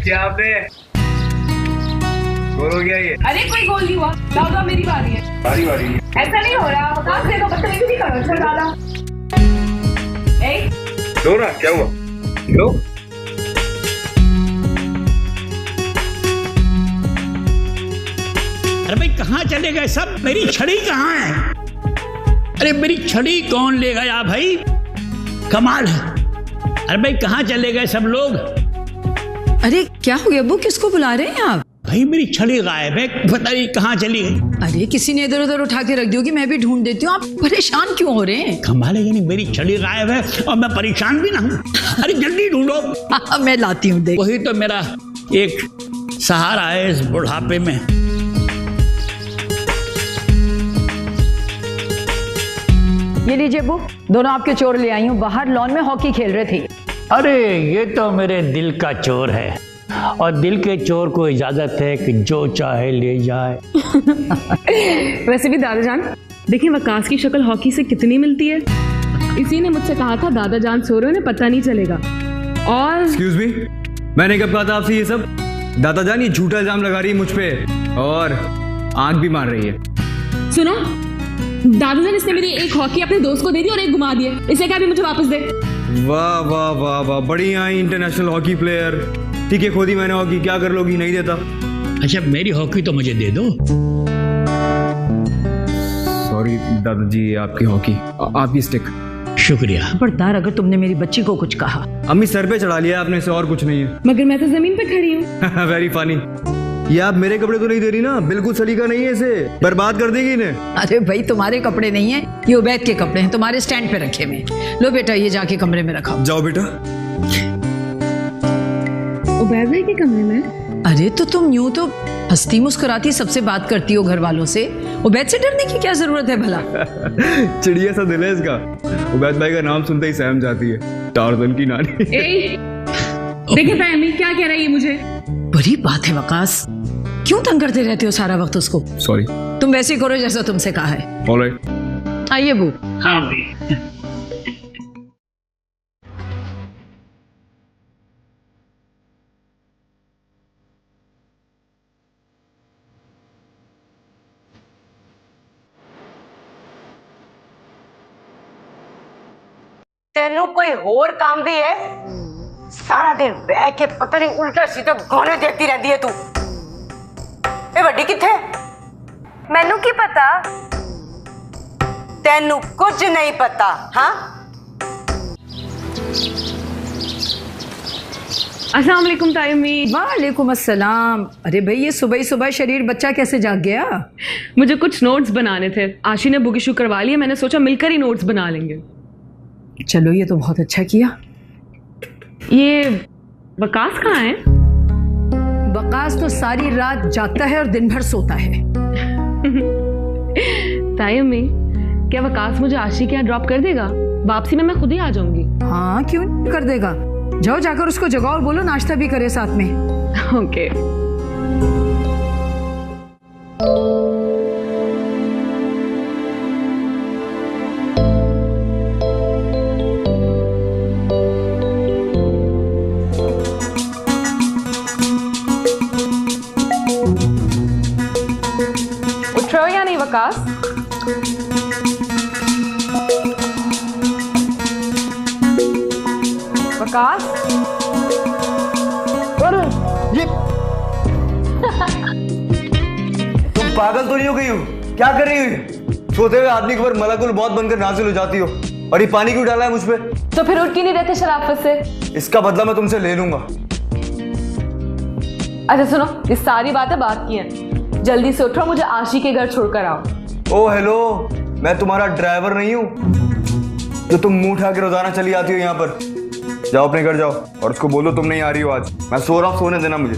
किया आपने? गोल हो गया ये? अरे कोई गोल नहीं हुआ। दादा मेरी बारी है। बारी बारी ऐसा नहीं हो रहा। वकास दे दो, बदतमीजी नहीं करो। चल दादा। लो ना, क्या हुआ? लो। अरे भाई कहाँ चले गए सब? मेरी छड़ी कहाँ है? अरे मेरी छड़ी कौन ले गया भाई? कमाल है। अरे भाई कहाँ चले गए सब लोग? अरे क्या हो गया अब्बू, किसको बुला रहे हैं आप? भाई मेरी छड़ी गायब है, पता नहीं कहाँ चली गई। अरे किसी ने इधर उधर उठा के रख दी होगी, मैं भी ढूंढ देती हूँ। आप परेशान क्यों हो रहे हैं? कमाल है, यानी मेरी छड़ी गायब है और मैं परेशान भी ना हूँ। अरे जल्दी ढूंढो। मैं लाती हूँ, देख। वही तो मेरा एक सहारा है इस बुढ़ापे में। ये लीजिए अब्बू, दोनों आपके चोर ले आई हूँ। बाहर लॉन में हॉकी खेल रहे थे। अरे ये तो मेरे दिल का चोर है और दिल के चोर को इजाजत है कि जो चाहे ले जाए। वैसे भी दादा जान, देखिए वकास की शक्ल हॉकी से कितनी मिलती है। इसी ने मुझसे कहा था दादा जान सो रहे हो, उन्हें पता नहीं चलेगा। और एक्सक्यूज मी, मैंने कब कहा था आपसे ये सब? दादा जान ये झूठा इल्जाम लगा रही है मुझ पे और आंख भी मार रही है। सुनो दादा जान, इसने मेरी एक हॉकी अपने दोस्त को दे दी और एक घुमा दिए। इसे क्या भी मुझे वापस दे। वाह वाह वाह वाह, बढ़िया इंटरनेशनल हॉकी प्लेयर। ठीक है, खोदी मैंने हॉकी, क्या कर लोगी? नहीं देता। अच्छा मेरी हॉकी तो मुझे दे दो। सॉरी दादाजी, आपकी हॉकी, आपकी स्टिक। शुक्रिया। खबरदार अगर तुमने मेरी बच्ची को कुछ कहा। अम्मी सर पे चढ़ा लिया आपने, से और कुछ नहीं है। मगर मैं तो जमीन पे खड़ी हूँ। Very funny. ये आप मेरे कपड़े तो नहीं दे रही ना? बिल्कुल सलीका नहीं है, इसे बर्बाद कर देगी इन्हें। अरे भाई तुम्हारे कपड़े नहीं है, ये उबैद के कपड़े हैं, तुम्हारे स्टैंड पे रखे हुए। लो बेटा ये जाके कमरे में रखा। जाओ बेटा। उबैद भाई के कमरे में? अरे तो तुम यूं तो हंसती मुस्कुराती सबसे बात करती हो घर वालों से, उबैद से डरने की क्या जरूरत है भला? चिड़िया सा दिल है इसका। उबैद भाई का नाम सुनते ही सहम जाती है, टार्जन की नानी। देखिए फैमिली क्या कह रही है मुझे। बड़ी बात है वकास, क्यों तंग करते रहते हो सारा वक्त उसको? सॉरी। तुम वैसे ही करो जैसा तुमसे कहा है। ऑलराइट। आइए बू। हाँ भी। तेनू कोई होर काम भी है? सारा दिन बह के पता नहीं उल्टा सीधा गाने देती रहती है तू। ए वड्डी किथे? मैनू की पता? तेनू कुछ नहीं पता? हाँ अस्सलाम वालेकुम तायमी। वालेकुम अस्सलाम। अरे भाई ये सुबह ही सुबह शरीर बच्चा कैसे जाग गया? मुझे कुछ नोट्स बनाने थे। आशी ने बुक इशू करवा लिया, मैंने सोचा मिलकर ही नोट्स बना लेंगे। चलो ये तो बहुत अच्छा किया। ये वकास कहाँ है? वकास तो सारी रात जागता है और दिन भर सोता है। तायमी, क्या वकास मुझे आशी के यहाँ ड्रॉप कर देगा? वापसी में मैं खुद ही आ जाऊंगी। हाँ क्यों नहीं कर देगा, जाओ जाकर उसको जगाओ और बोलो नाश्ता भी करे साथ में। ओके। उठ रहे हो या नहीं वकास? वकास? अरे ये तुम पागल तो नहीं हो गई हो? क्या कर रही हो? सोते हुए आदमी के ऊपर मलकुल मौत बनकर नाजिल हो जाती हो और ये पानी क्यों डाला है मुझ पे? तो फिर उठ क्यों नहीं रहते शराफत से? इसका बदला मैं तुमसे ले लूंगा। अच्छा सुनो, ये सारी बातें बात की हैं। जल्दी से उठो, मुझे आशी के घर छोड़कर आओ। ओ हेलो, मैं तुम्हारा ड्राइवर नहीं हूँ जो तुम मुंह उठा के रोजाना चली आती हो यहाँ पर। जाओ अपने घर जाओ और उसको बोलो तुम नहीं आ रही हो आज। मैं सो रहा हूँ, सोने देना मुझे।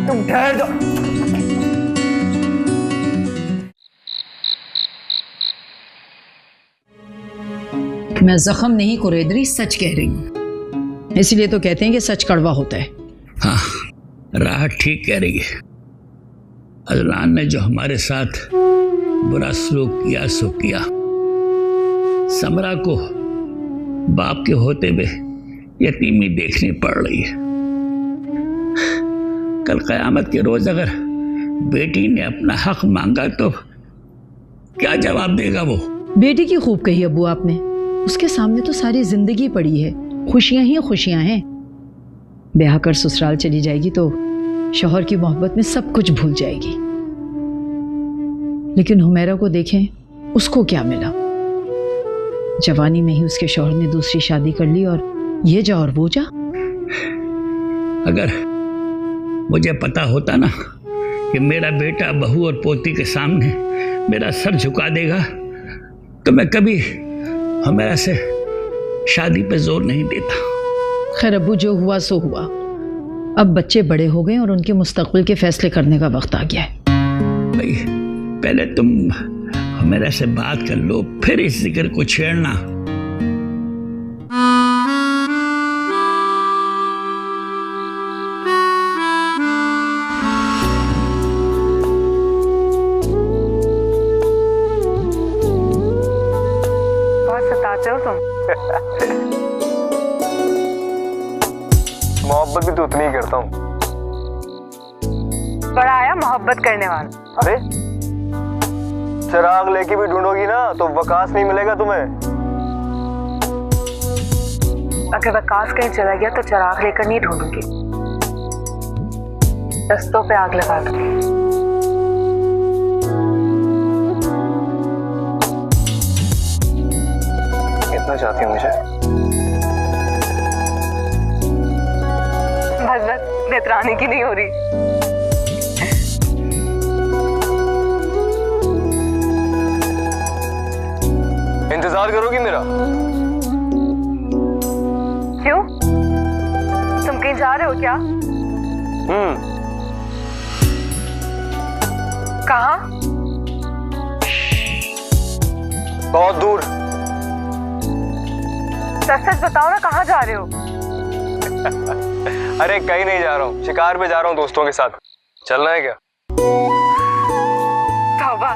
तुम ठहर जाओ। मैं जख्म नहीं कुरेदरी, सच कह रही हूँ। इसलिए तो कहते हैं कि सच कड़वा होता है। हाँ राह ठीक कह रही है। अदनान ने जो हमारे साथ बुरा सलूक किया सो किया, समरा को बाप के होते हुए यतीमी देखनी पड़ रही है। कल कयामत के रोज अगर बेटी ने अपना हक मांगा तो क्या जवाब देगा वो? बेटी की खूब कही अब्बू आपने। उसके सामने तो सारी जिंदगी पड़ी है, खुशियां ही खुशियां हैं। ब्याह कर ससुराल चली जाएगी तो शौहर की मोहब्बत में सब कुछ भूल जाएगी। लेकिन हुमैरा को देखें, उसको क्या मिला? जवानी में ही उसके शौहर ने दूसरी शादी कर ली और ये जा और वो जा। अगर मुझे पता होता ना कि मेरा बेटा बहू और पोती के सामने मेरा सर झुका देगा तो मैं कभी हमें से शादी पे जोर नहीं देता। खैर अब्बू, जो हुआ सो हुआ। अब बच्चे बड़े हो गए और उनके मुस्तकबिल के फैसले करने का वक्त आ गया है। भाई पहले तुम मेरे से बात कर लो, फिर इस जिक्र को छेड़ना। बहुत सताते हो तुम। मोहब्बत भी तो उतनी ही करता हूँ। बड़ा आया मोहब्बत करने वाला। अरे चिराग लेके भी ढूंढोगी ना तो वकास नहीं मिलेगा तुम्हें। अगर वकास कहीं चला गया तो चिराग लेकर नहीं ढूंढूंगी, रस्तों पे आग लगा दूंगी। इतना चाहती हूँ मुझे? बस नेत्रानी की नहीं हो रही। इंतजार करोगी मेरा? क्यों? तुम कहीं जा रहे हो क्या? कहाँ? बहुत दूर। सच सच बताओ ना, कहाँ जा रहे हो? अरे कहीं नहीं जा रहा हूँ, शिकार पे जा रहा हूँ दोस्तों के साथ। चलना है क्या? तौबा,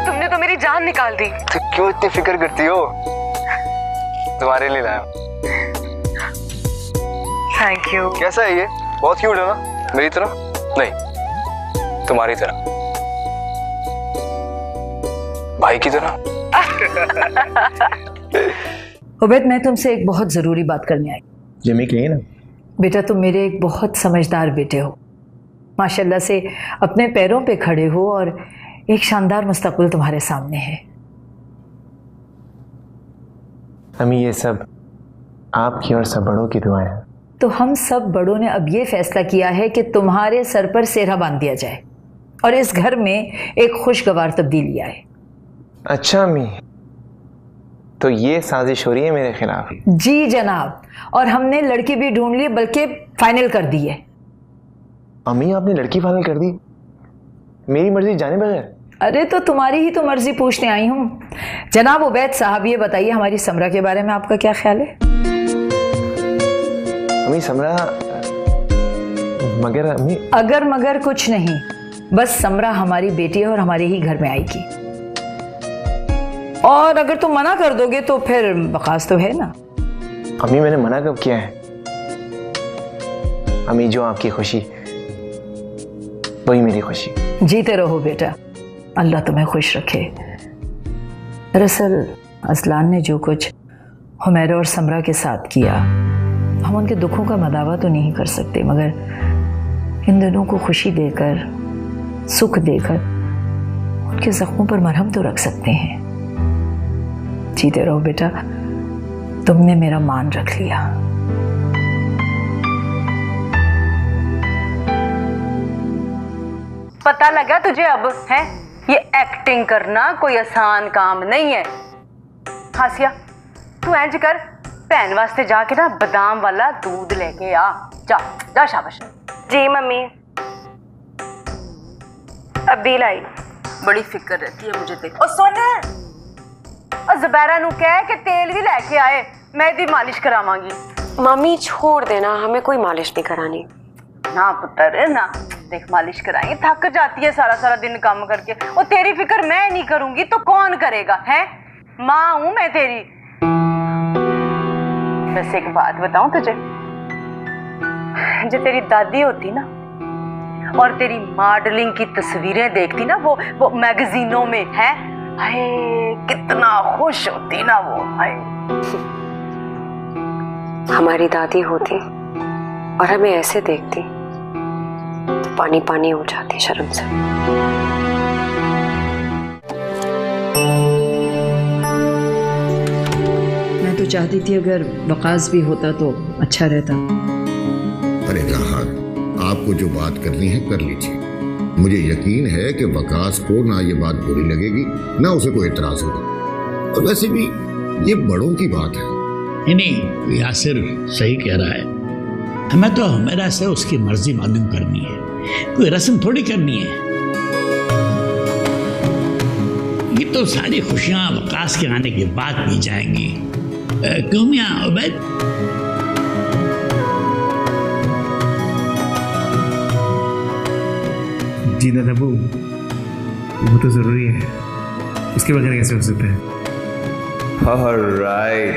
तुमने तो मेरी जान निकाल दी। तो क्यों इतनी फिक्र करती हो? तुम्हारे लिए लाया हूं। Thank you. कैसा है ये? बहुत क्यूट है ना? मेरी तरह? नहीं, तुम्हारी तरह, भाई की तरह। उबैद, मैं तुमसे एक बहुत ज़रूरी बात करने आई। जमी कहिए ना। बेटा, तुम मेरे एक बहुत समझदार बेटे हो। माशाल्लाह से अपने पैरों पे खड़े हो और एक शानदार मुस्तकबिल तुम्हारे सामने है। अम्मी, ये सब आपकी और सब बड़ों की दुआएं हैं। तो हम सब बड़ों ने अब ये फैसला किया है कि तुम्हारे सर पर सेहरा बांध दिया जाए और इस घर में एक खुशगवार तब्दीली आए। अच्छा अम्मी, तो ये साजिश हो रही है मेरे खिलाफ? जी जनाब, और हमने लड़की भी ढूंढ ली, बल्कि फाइनल कर दी है। अम्मी, आपने लड़की फाइनल कर दी मेरी मर्जी जाने बगैर? अरे तो तुम्हारी ही तो मर्जी पूछने आई हूँ। जनाब उबैद साहब, ये बताइए हमारी समरा के बारे में आपका क्या ख्याल है? अम्मी, समरा मगर अम्मी। अगर मगर कुछ नहीं, बस समरा हमारी बेटी है और हमारे ही घर में आएगी। और अगर तुम मना कर दोगे तो फिर बकास तो है ना। अम्मी, मैंने मना कब किया है? अम्मी, जो आपकी खुशी वही मेरी खुशी। जीते रहो बेटा, अल्लाह तुम्हें खुश रखे। दरअसल असलान ने जो कुछ हुमैरा और समरा के साथ किया, हम उनके दुखों का मदावा तो नहीं कर सकते, मगर इन दोनों को खुशी देकर, सुख देकर उनके जख्मों पर मरहम तो रख सकते हैं। जीते रहो बेटा, तुमने मेरा मान रख लिया। पता लगा तुझे अब है? ये एक्टिंग करना कोई आसान काम नहीं है। हासिया, तू इंज कर, भैन वास्ते जाके ना बादाम वाला दूध लेके आ। जा जा, शाबाश। जी मम्मी, अभी लाई। बड़ी फिक्र रहती है मुझे तेरी। और सुन, और ज़ुबैरा नू कह के तेल भी लेके आए, मैं दी मालिश करावांगी। मम्मी छोड़ देना, हमें कोई मालिश नहीं करानी। ना पुत्र ना, देख मालिश कराएंगे, थक जाती है सारा सारा दिन काम करके। और तेरी फिक्र मैं नहीं करूंगी तो कौन करेगा? है माँ हूं मैं तेरी, वैसे एक बात बताऊं तुझे, जो तेरी दादी होती ना और तेरी मॉडलिंग की तस्वीरें देखती ना वो मैगजीनों में, है हाय कितना खुश होती ना वो। हाय हमारी दादी होती और हमें ऐसे देखती तो पानी पानी हो जाती शर्म से। मैं तो चाहती थी अगर वकास भी होता तो अच्छा रहता। अरे राहत, आपको जो बात करनी है कर लीजिए। मुझे यकीन है कि वकास को ना ये बात बुरी लगेगी ना उसे कोई एतराज होगा। और वैसे भी ये बड़ों की बात है। नहीं, यासिर सही कह रहा है। हमें तो हमेरा से उसकी मर्जी मालूम करनी है, कोई रस्म थोड़ी करनी है। ये तो सारी खुशियां वकास के आने के बाद भी जाएंगी। क्यों मियां उबैद? जी दादाबू, वो तो जरूरी है, उसके बगैर कैसे हो सकता है। राइट,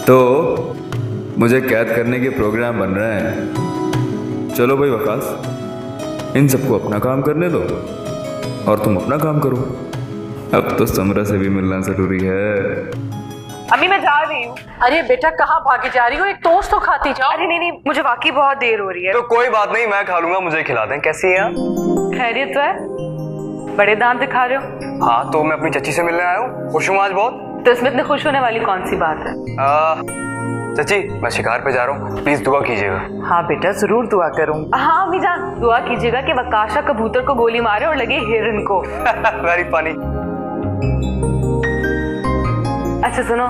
तो मुझे कैद करने के प्रोग्राम बन रहे हैं। चलो भाई वकास, इन सबको अपना काम करने दो और तुम अपना काम करो। अब तो समरा से भी मिलना जरूरी है। अम्मी मैं जा रही हूँ। अरे बेटा कहाँ भागे जा रही हो, एक टोस्ट तो खाती जाओ। अरे नहीं, मुझे वाकई बहुत देर हो रही है। तो कोई बात नहीं, मैं खा लूंगा, मुझे खिला दें। कैसी है आप? खैरियत तो है, बड़े दांत दिखा रहे हो। हाँ, तो मैं अपनी चची से मिलने आया हूँ, खुश हूँ आज बहुत। तो इसमें इतने खुश होने वाली कौन सी बात है? चची, मैं शिकार पे जा रहा हूँ, प्लीज दुआ कीजिएगा। हाँ बेटा जरूर दुआ करूँगा। हाँ अम्मी जान, दुआ कीजिएगा कि वकाशा कबूतर को गोली मारे और लगे हिरन को। Very funny. अच्छा सुनो,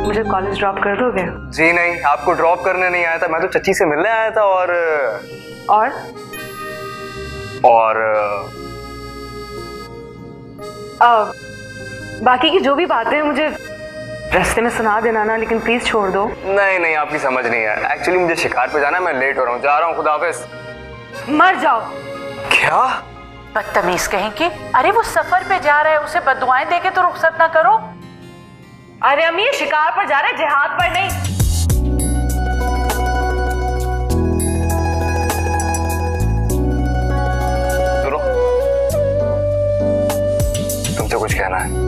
मुझे कॉलेज ड्रॉप कर दोगे? जी नहीं, आपको ड्रॉप करने नहीं आया था, मैं तो चची से मिलने आया था। और बाकी की जो भी बातें मुझे रास्ते में सुना देना ना, लेकिन प्लीज छोड़ दो। नहीं, आपकी समझ नहीं है। एक्चुअली मुझे शिकार पे जाना है, मैं लेट हो रहा हूँ, जा रहा हूँ, खुदा हाफिज। मर जाओ। क्या बदतमीज कहीं की। अरे वो सफर पे जा रहा है, उसे बददुआएं देके तो रुखसत ना करो। अरे अम्मी ये शिकार पर जा रहे, जिहाद पर नहीं। सुनो, तुमसे कुछ कहना है।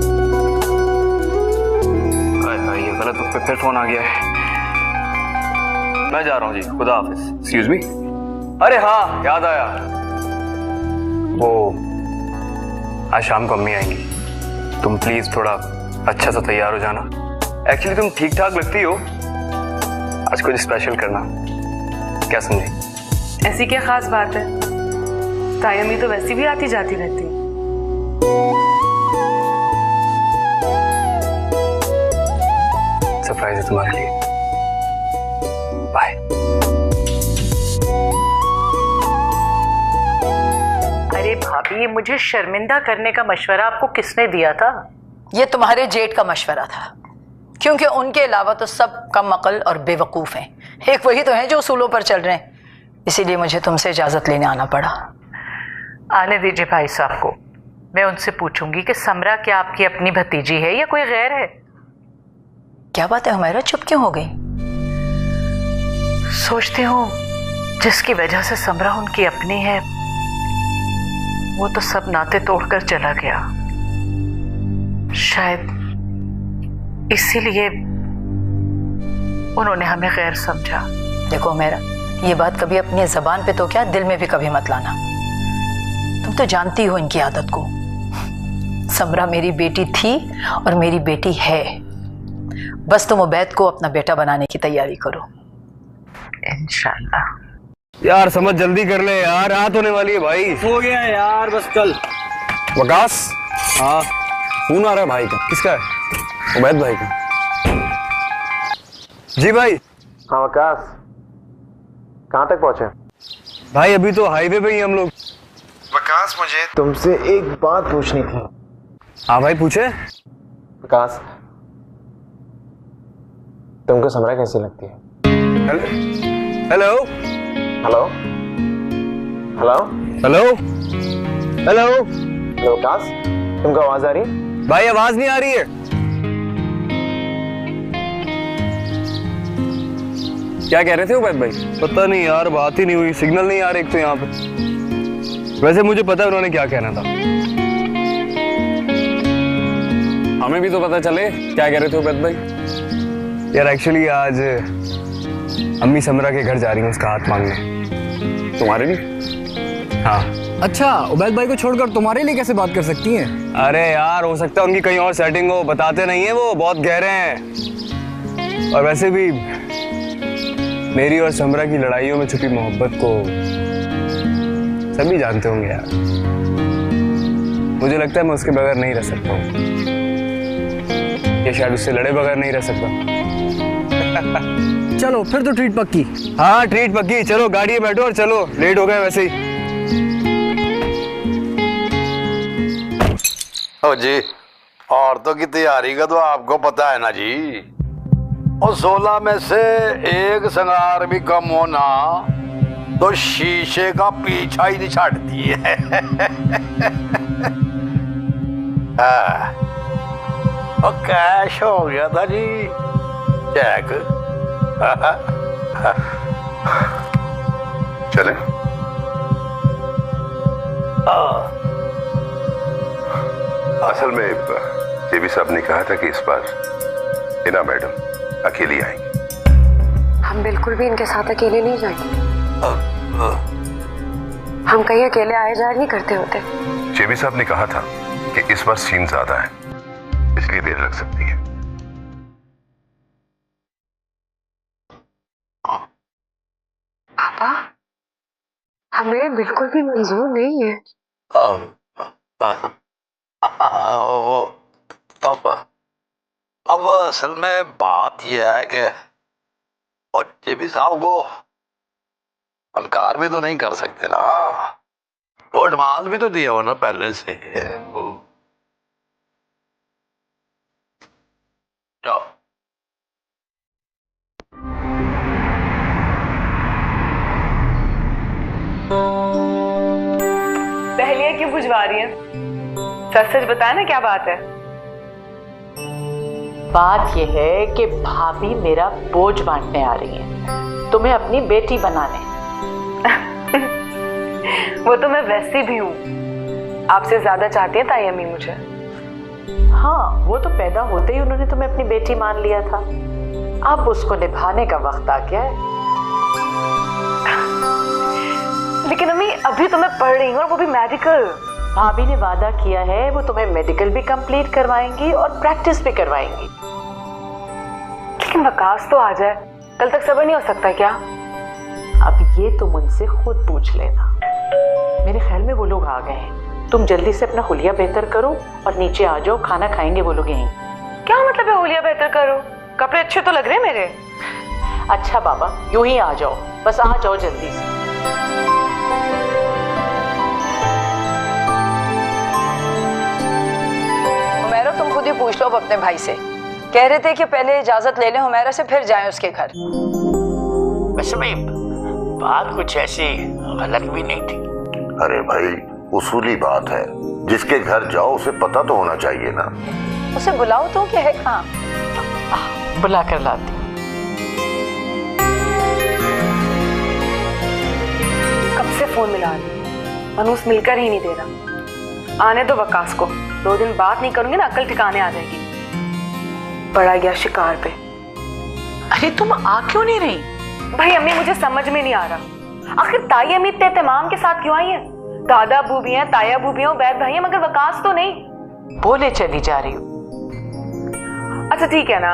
ये गलत वक्त पे फिर फोन आ गया है। मैं जा रहा हूँ जी, खुदा हाफिज। Excuse me. अरे हाँ, याद आया, वो आज शाम को अम्मी आएंगी। तुम प्लीज थोड़ा अच्छा सा तैयार हो जाना। एक्चुअली तुम ठीक ठाक लगती हो, आज कुछ स्पेशल करना, क्या समझी? ऐसी क्या खास बात है? ताई अम्मी तो वैसी भी आती जाती रहती है। सरप्राइज है तुम्हारे लिए। बाय। अरे भाभी, ये मुझे शर्मिंदा करने का मशवरा आपको किसने दिया था? ये तुम्हारे जेठ का मशवरा था, क्योंकि उनके अलावा तो सब कम अकल और बेवकूफ हैं। एक वही तो हैं जो उसूलों पर चल रहे हैं, इसीलिए मुझे तुमसे इजाजत लेने आना पड़ा। आने दीजिए भाई साहब को, मैं उनसे पूछूंगी कि समरा क्या आपकी अपनी भतीजी है या कोई गैर है। क्या बात है हुमैरा, चुप क्यों हो गई? सोचती हूँ जिसकी वजह से समरा उनकी अपनी है, वो तो सब नाते तोड़कर चला गया। शायद इसीलिए उन्होंने हमें गैर समझा। देखो हुमैरा, ये बात कभी अपनी ज़बान पे तो क्या, दिल में भी कभी मत लाना। तुम तो जानती हो इनकी आदत को। समरा मेरी बेटी थी और मेरी बेटी है। बस तुम उबैद को अपना बेटा बनाने की तैयारी करो। इंशाल्लाह। यार समझ जल्दी कर ले यार, रात होने वाली है भाई। हो गया यार, बस कल। वकास, हाँ फोन आ रहा है भाई का। किसका है? उबैद भाई का। जी भाई। हाँ वकास, कहाँ तक पहुँचे? भाई अभी तो हाईवे पे ही हम लोग। वकास, मुझे तुमसे एक बात पूछनी थी। हाँ भाई पूछे। वकास, तुमको समरा कैसी लगती है? Hello hello hello hello hello hello Waqas, तुमको आवाज आ रही है? भाई आवाज नहीं आ रही है। क्या कह रहे थे उबैद भाई? पता नहीं यार, बात ही नहीं हुई, सिग्नल नहीं आ रहा एक तो यहाँ पे। वैसे मुझे पता है उन्होंने क्या कहना था। हमें भी तो पता चले क्या कह रहे थे उबैद भाई। यार एक्चुअली आज अम्मी समरा के घर जा रही है उसका हाथ मांगने। तुम्हारे लिए? हाँ। अच्छा, उबैद भाई को छोड़कर तुम्हारे लिए कैसे बात कर सकती हैं? अरे यार हो सकता है उनकी कहीं और सेटिंग हो, बताते नहीं है, वो बहुत गहरे हैं। और वैसे भी मेरी और समरा की लड़ाइयों में छुपी मोहब्बत को सभी जानते होंगे यार। मुझे लगता है मैं उसके बगैर नहीं रह सकता हूँ, या शायद उससे लड़े बगैर नहीं रह सकता। चलो फिर तो ट्रीट पक्की। हाँ ट्रीट पक्की, चलो गाड़ी में बैठो और चलो, लेट हो गए वैसे ही। ओ जी, औरतों की तैयारी का तो आपको पता है ना जी। और 16 में से एक संगार भी कम होना तो शीशे का पीछा ही नहीं छाड़ती है। और कैश हो गया था जी, चेक। चले? असल में जेबी साहब ने कहा था कि इस बार हिना मैडम अकेली आएंगी। हम बिल्कुल भी इनके साथ अकेले नहीं जाएंगे। हम कहीं अकेले आए जाए नहीं करते होते। जेबी साहब ने कहा था कि इस बार सीन ज्यादा है, इसलिए देर लग सकती है। पापा, हमें बिल्कुल भी मंजूर नहीं है। पापा, अब असल में बात यह है कि और जेबी साहब को इनकार भी तो नहीं कर सकते ना, वो एडवांस भी तो दिया हो ना पहले से। जाओ। पहलियां क्यों बुझवा रही है? सच सच बताया ना क्या बात है। बात यह है कि भाभी मेरा बोझ बांटने आ रही है, तुम्हें अपनी बेटी बनाने। वो तो मैं वैसी भी हूँ, आपसे ज्यादा चाहती है ताई अम्मी मुझे। हाँ, वो तो पैदा होते ही उन्होंने तुम्हें अपनी बेटी मान लिया था, अब उसको निभाने का वक्त आ गया है। लेकिन अम्मी अभी तो मैं पढ़ रही हूँ, और वो भी मेडिकल। भाभी ने वादा किया है वो तुम्हें मेडिकल भी कंप्लीट करवाएंगी और प्रैक्टिस भी करवाएंगी। लेकिन वकास तो आ जाए, कल तक सब्र नहीं हो सकता क्या? अब ये तुम उनसे खुद पूछ लेना। मेरे ख्याल में वो लोग आ गए हैं, तुम जल्दी से अपना हुलिया बेहतर करो और नीचे आ जाओ, खाना खाएंगे वो लोग यहीं। क्या मतलब है हुलिया बेहतर करो? कपड़े अच्छे तो लग रहे हैं मेरे। अच्छा बाबा, यूं ही आ जाओ, बस आ जाओ जल्दी से। हुमैरा, तुम खुद ही पूछ लो अब अपने भाई से। कह रहे थे कि पहले इजाजत ले लें हुमैरा से, फिर जाएं उसके घर। वैसे में बात कुछ ऐसी गलत भी नहीं थी। अरे भाई, उसूली बात है, जिसके घर जाओ उसे पता तो होना चाहिए ना। उसे बुलाओ तो, क्या है कहाँ? बुला कर लाती। कब से फोन मिला रही, मनूस मिलकर ही नहीं दे रहा। आने दो वकास को, 2 दिन बात नहीं करूंगी ना अक्ल ठिकाने आ जाएगी। पड़ा गया शिकार पे। अरे तुम आ क्यों नहीं रही? भाई अम्मी मुझे समझ में नहीं आ रहा, आखिर ताई अम्मी इतने एहतमाम के साथ क्यों आई है? दादा अबू भी हैं, ताया अबू भी हैं, बैद भाई हैं, मगर वकास तो नहीं। बोले चली जा रही हूँ। अच्छा ठीक है ना,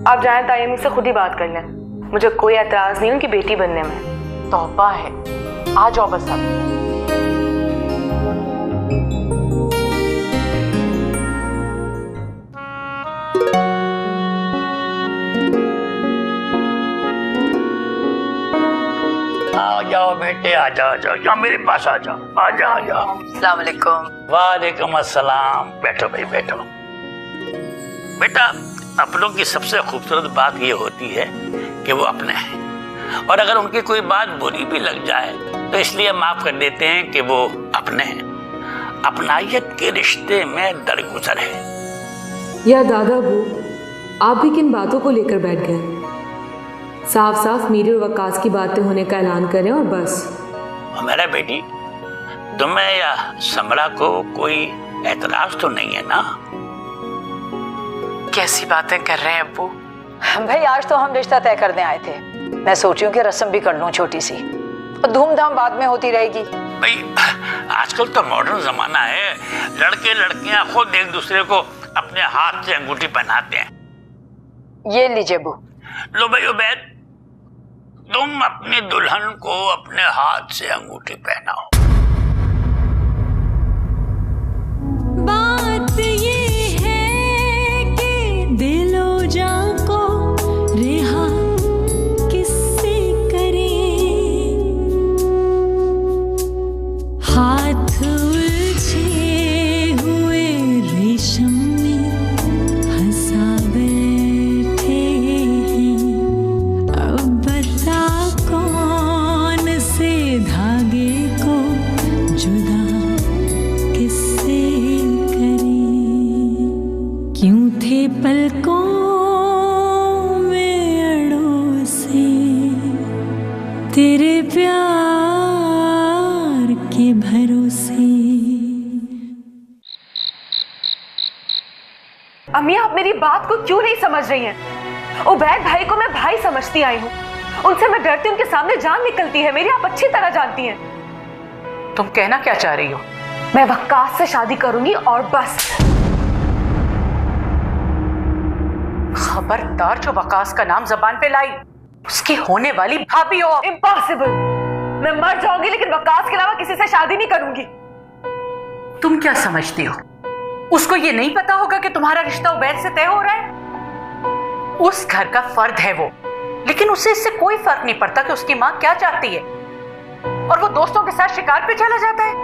आप जाएं, ताई अम्मी से खुद ही बात कर लें, मुझे कोई एतराज नहीं उनकी बेटी बनने में। तौबा है, आ जाओ बस अब। आ जाओ बेटे, आ जाओ, जाओ मेरे पास आ जाओ, आ जाओ, आ जाओ। अस्सलाम वालेकुम। वालेकुम अस्सलाम। बैठो भाई बैठो। बेटा, अपनों की सबसे खूबसूरत बात ये होती है कि वो अपने हैं, और अगर उनकी कोई बात बुरी भी लग जाए तो इसलिए माफ कर देते हैं कि वो अपने हैं। अपनायत के रिश्ते में दरगुजर है। या दादा अबू, आप भी किन बातों को लेकर बैठ गए? साफ साफ मेरी और वकास की बातें होने का ऐलान करें और बस। और मेरा बेटी, तुम्हें या समरा को कोई एतराज तो नहीं है ना? कैसी बातें कर रहे हैं अब्बू? भाई आज तो हम रिश्ता तय करने आए थे। मैं सोची हूँ कि रस्म भी कर लूँ छोटी सी, और धूमधाम बाद में होती रहेगी। भाई आजकल तो मॉडर्न जमाना है, लड़के लड़कियां खुद एक दूसरे को अपने हाथ से अंगूठी पहनाते हैं। ये लीजिए अब्बू। लो भाई उबैद, तुम अपनी दुल्हन को अपने हाथ से अंगूठी पहनाओ। बात ये है कि दिलो जान को रिहा किससे करें, हाथ उलझे हुए रेशम में फंसा बैठे हैं। अब बता कौन से धागे को जुदा किससे करें, क्यों थे पलकों में अड़ोसे तेरे प्यार के भरोसे। अम्मी आप मेरी बात को क्यों नहीं समझ रही हैं? उबैद भाई को मैं भाई समझती आई हूँ, उनसे मैं डरती हूँ, उनके सामने जान निकलती है मेरी, आप अच्छी तरह जानती हैं। तुम कहना क्या चाह रही हो? मैं वकास से शादी करूंगी और बस। खबरदार जो वकास का नाम जबान पे लाई, उसकी होने वाली भाभी हो। इम्पॉसिबल, मैं मर जाऊंगी लेकिन वकास के अलावा किसी से शादी नहीं करूंगी। तुम क्या समझती हो, उसको ये नहीं पता होगा कि तुम्हारा रिश्ता उबैद से तय हो रहा है? उस घर का फर्द है वो, लेकिन उसे इससे कोई फर्क नहीं पड़ता कि उसकी माँ क्या चाहती है, और वो दोस्तों के साथ शिकार पे चला जाता है।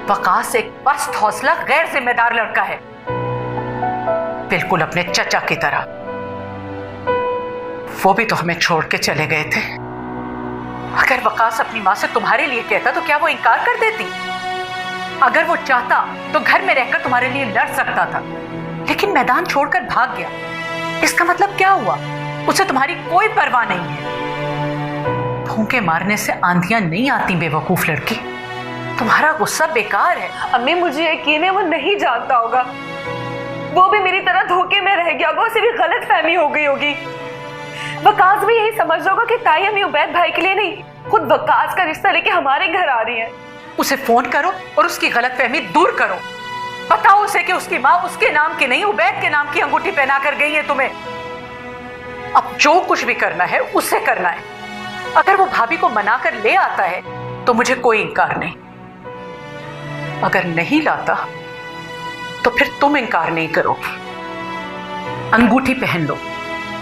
वकास एक पस्त हौसला गैर जिम्मेदार लड़का है, बिल्कुल अपने चचा की तरह। वो भी तो हमें छोड़ के चले गए थे। अगर वकास अपनी माँ से तुम्हारे लिए कहता तो क्या वो इनकार कर देती? अगर वो चाहता तो घर में रहकर तुम्हारे लिए लड़ सकता था, लेकिन मैदान छोड़कर भाग गया। इसका मतलब क्या हुआ? उसे तुम्हारी कोई परवाह नहीं है। भूखे मारने से आंधियां नहीं आती बेवकूफ लड़की, तुम्हारा गुस्सा बेकार है। अम्मी मुझे यकीन है वो नहीं जानता होगा, वो भी मेरी तरह धोखे में रह गया होगा, उसे भी गलत फहमी हो गई होगी। वकास भी यही समझ रहा होगा कि ताई अम्मी उबैद भाई के लिए नहीं, खुद वकास का रिश्ता लेके हमारे घर आ रही है। उसे फोन करो और उसकी गलतफहमी दूर करो। बताओ उसे कि उसकी माँ उसके नाम की नहीं उबैद के नाम की अंगूठी पहना कर गई है तुम्हें। अब जो कुछ भी करना है उससे करना है। अगर वो भाभी को मना कर ले आता है तो मुझे कोई इनकार नहीं, अगर नहीं लाता तो फिर तुम इनकार नहीं करोगी। अंगूठी पहन लो,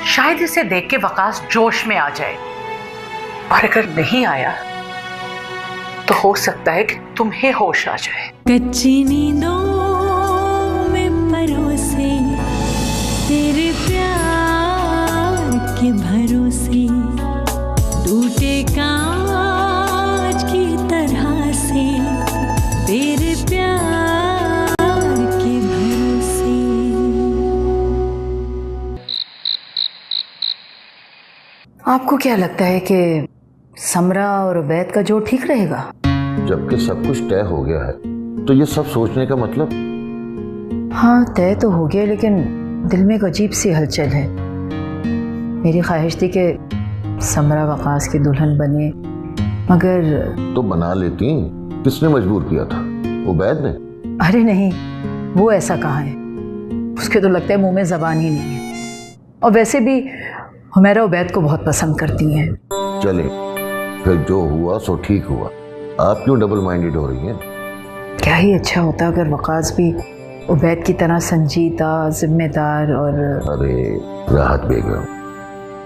शायद इसे देख के वकास जोश में आ जाए, और अगर नहीं आया तो हो सकता है कि तुम्हें होश आ जाए। कच्ची नींदों में परोसे तेरे प्यार के भरोसे, टूटे कांच की तरह से तेरे प्यार के भरोसे। आपको क्या लगता है कि समरा और उबैद का जोड़ ठीक रहेगा? जबकि सब कुछ तय हो गया है तो ये सब सोचने का मतलब? हाँ तय तो हो गया, लेकिन दिल में एक अजीब सी हलचल है। मेरी ख्वाहिश थी कि समरा वकास की दुल्हन बने, मगर तो बना लेती, किसने मजबूर किया था? उबैद ने? अरे नहीं, वो ऐसा कहाँ है, उसके तो लगता है मुंह में जबान ही नहीं है। और वैसे भी हुमैरा उबैद को बहुत पसंद करती हैं। चले फिर जो हुआ सो ठीक हुआ, आप क्यों डबल माइंडेड हो रही हैं? क्या ही अच्छा होता अगर वकास भी उबैद की तरह संजीदा, जिम्मेदार और... अरे राहत बेगम,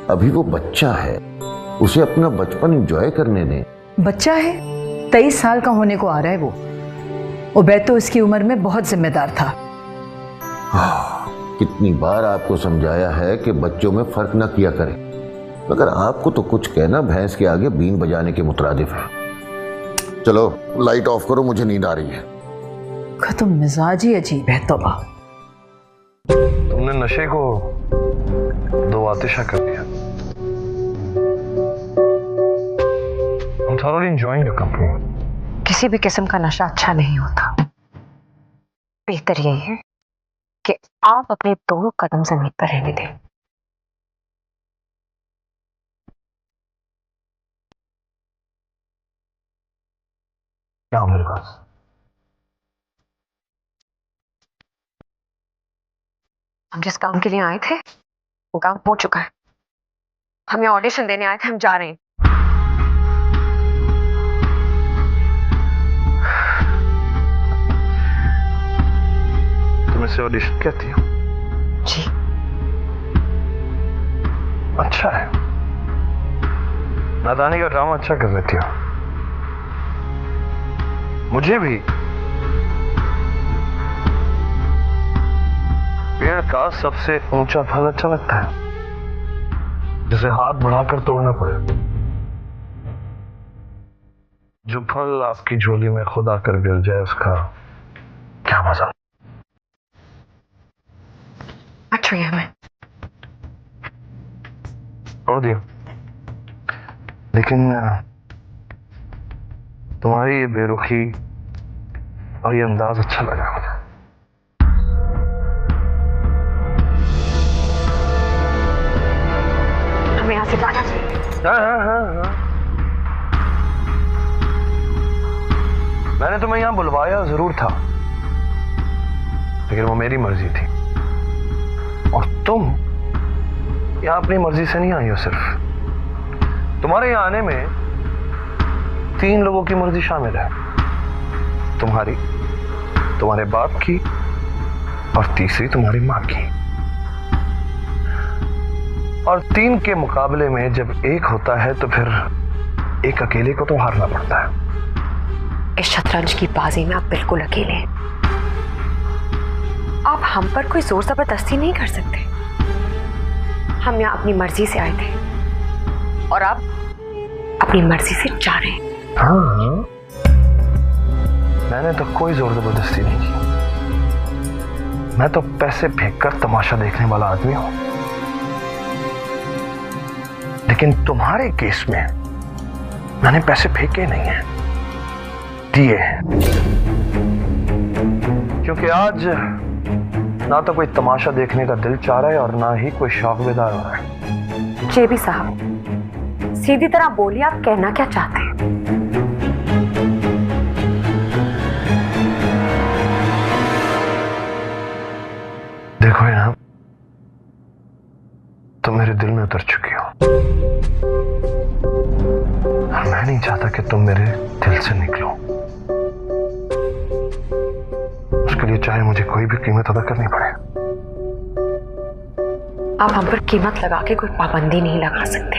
अभी वो बच्चा है, उसे अपना बचपन एंजॉय करने दें। बच्चा है, 23 साल का होने को आ रहा है वो। उबैद तो उसकी उम्र में बहुत जिम्मेदार था। कितनी बार आपको समझाया है कि बच्चों में फर्क न किया करें, मगर आपको तो कुछ कहना भैंस के आगे बीन बजाने के मुतरादिफ है। चलो लाइट ऑफ करो, मुझे नींद आ रही है। तो मिजाज ही अजीब है। तौबा, तुमने नशे को वो आतिशा कर दिया। I'm thoroughly enjoying your company. किसी भी किस्म का नशा अच्छा नहीं होता। बेहतर यही है कि आप अपने दोनों कदम जमीन पर रहने दें। क्या हो मेरे पास? हम जिस काम के लिए आए थे वो काम हो चुका है। हमें ऑडिशन देने आए थे, हम जा रहे हैं। तुम इसे ऑडिशन कहती हो? जी। अच्छा है, नादानी का ड्रामा अच्छा कर लेती हो। मुझे भी पेड़ का सबसे ऊंचा फल अच्छा लगता है जिसे हाथ बढ़ाकर तोड़ना पड़े। जो फल आपकी झोली में खुद आकर गिर जाए उसका क्या मजा। अच्छा है, मैं छोड़ दिया, लेकिन तुम्हारी ये बेरुखी और ये अंदाज अच्छा लगा मुझे। हमें यहाँ से जाना चाहिए। हाँ। मैंने तुम्हें यहाँ बुलवाया जरूर था, लेकिन वो मेरी मर्जी थी और तुम यहाँ अपनी मर्जी से नहीं आई हो। सिर्फ तुम्हारे यहाँ आने में 3 लोगों की मर्जी शामिल है, तुम्हारी, तुम्हारे बाप की और तीसरी तुम्हारी माँ की। और 3 के मुकाबले में जब एक होता है तो फिर एक अकेले को तो हारना पड़ता है। इस शतरंज की बाजी में आप बिल्कुल अकेले हैं। आप हम पर कोई जोर जबरदस्ती नहीं कर सकते। हम यहाँ अपनी मर्जी से आए थे और आप अपनी मर्जी से जा रहे हैं। हाँ, मैंने तो कोई जोर जबरदस्ती नहीं की। मैं तो पैसे फेंककर तमाशा देखने वाला आदमी हूं, लेकिन तुम्हारे केस में मैंने पैसे फेंके नहीं हैं, दिए हैं। क्योंकि आज ना तो कोई तमाशा देखने का दिल चाह रहा है और ना ही कोई शौक बेदार हो रहा है। जेबी साहब, सीधी तरह बोलिए, आप कहना क्या चाहते हैं? देखो ना, तुम मेरे दिल में उतर चुकी हो और मैं नहीं चाहता कि तुम मेरे दिल से निकलो। उसके लिए चाहे मुझे कोई भी कीमत अदा करनी पड़े। आप हम पर कीमत लगा के कोई पाबंदी नहीं लगा सकते।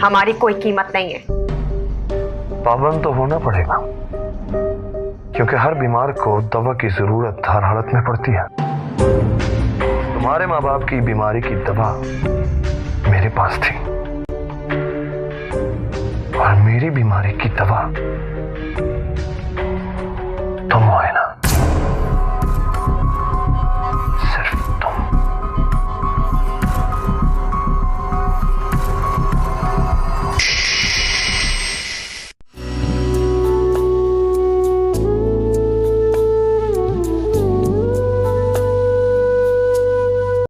हमारी कोई कीमत नहीं है। पाबंद तो होना पड़ेगा, क्योंकि हर बीमार को दवा की जरूरत हर हालत में पड़ती है। तुम्हारे माँ बाप की बीमारी की दवा मेरे पास थी और मेरी बीमारी की दवा